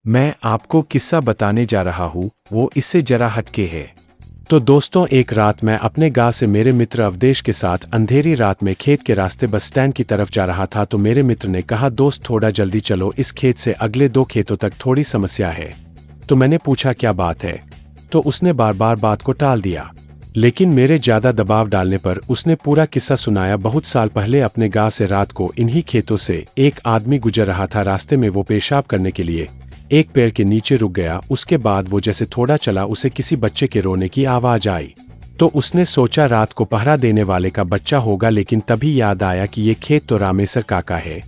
मैं आपको किस्सा बताने जा रहा हूँ, वो इससे जरा हटके है। तो दोस्तों, एक रात मैं अपने गांव से मेरे मित्र अवधेश के साथ अंधेरी रात में खेत के रास्ते बस स्टैंड की तरफ जा रहा था। तो मेरे मित्र ने कहा, दोस्त थोड़ा जल्दी चलो, इस खेत से अगले 2 खेतों तक थोड़ी समस्या है। तो मैंने पूछा क्या बात है, तो उसने बार बार बात को टाल दिया। लेकिन मेरे ज्यादा दबाव डालने पर उसने पूरा किस्सा सुनाया। बहुत साल पहले अपने गांव से रात को इन्हीं खेतों से एक आदमी गुजर रहा था। रास्ते में वो पेशाब करने के लिए एक पेड़ के नीचे रुक गया। उसके बाद वो जैसे थोड़ा चला, उसे किसी बच्चे के रोने की आवाज आई। तो उसने सोचा रात को पहरा देने वाले का बच्चा होगा। लेकिन तभी याद आया कि ये खेत तो रामेसर काका है,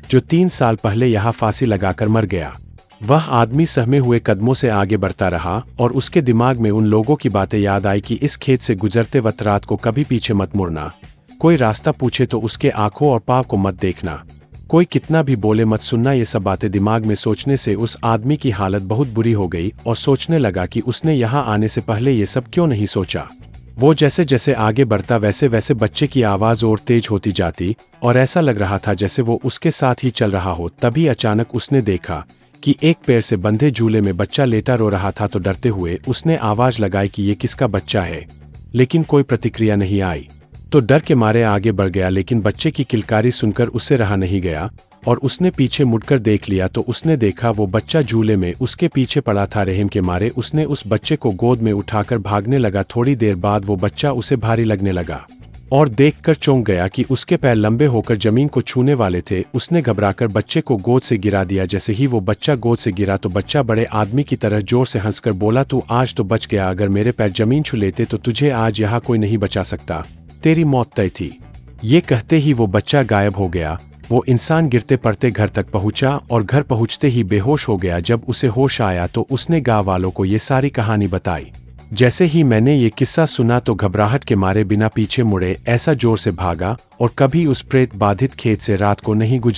जो 3 साल पहले यहाँ फांसी लगाकर मर गया। वह आदमी सहमे हुए कदमों से आगे बढ़ता रहा और उसके दिमाग में उन लोगों की बातें याद आई कि इस खेत से गुजरते वक्त रात को कभी पीछे मत मुड़ना, कोई रास्ता पूछे तो उसके आंखों और पाँव को मत देखना, कोई कितना भी बोले मत सुनना। ये सब बातें दिमाग में सोचने से उस आदमी की हालत बहुत बुरी हो गई और सोचने लगा कि उसने यहाँ आने से पहले ये सब क्यों नहीं सोचा। वो जैसे जैसे आगे बढ़ता वैसे वैसे बच्चे की आवाज और तेज होती जाती और ऐसा लग रहा था जैसे वो उसके साथ ही चल रहा हो। तभी अचानक उसने देखा कि एक पैर से बंधे झूले में बच्चा लेटा रो रहा था। तो डरते हुए उसने आवाज लगाई कि ये किसका बच्चा है, लेकिन कोई प्रतिक्रिया नहीं आई। तो डर के मारे आगे बढ़ गया, लेकिन बच्चे की किलकारी सुनकर उससे रहा नहीं गया और उसने पीछे मुड़कर देख लिया। तो उसने देखा वो बच्चा झूले में उसके पीछे पड़ा था। रहम के मारे उसने उस बच्चे को गोद में उठाकर भागने लगा। थोड़ी देर बाद वो बच्चा उसे भारी लगने लगा और देखकर चौंक गया कि उसके पैर लंबे होकर जमीन को छूने वाले थे। उसने घबराकर बच्चे को गोद से गिरा दिया। जैसे ही वो बच्चा गोद से गिरा तो बच्चा बड़े आदमी की तरह जोर से हंसकर बोला, तू आज तो बच गया, अगर मेरे पैर जमीन छू लेते तो तुझे आज यहाँ कोई नहीं बचा सकता, तेरी मौत तय थी। ये कहते ही वो बच्चा गायब हो गया। वो इंसान गिरते पड़ते घर तक पहुंचा और घर पहुंचते ही बेहोश हो गया। जब उसे होश आया तो उसने गांव वालों को ये सारी कहानी बताई। जैसे ही मैंने ये किस्सा सुना तो घबराहट के मारे बिना पीछे मुड़े ऐसा जोर से भागा और कभी उस प्रेत बाधित खेत से रात को नहीं गुजरा।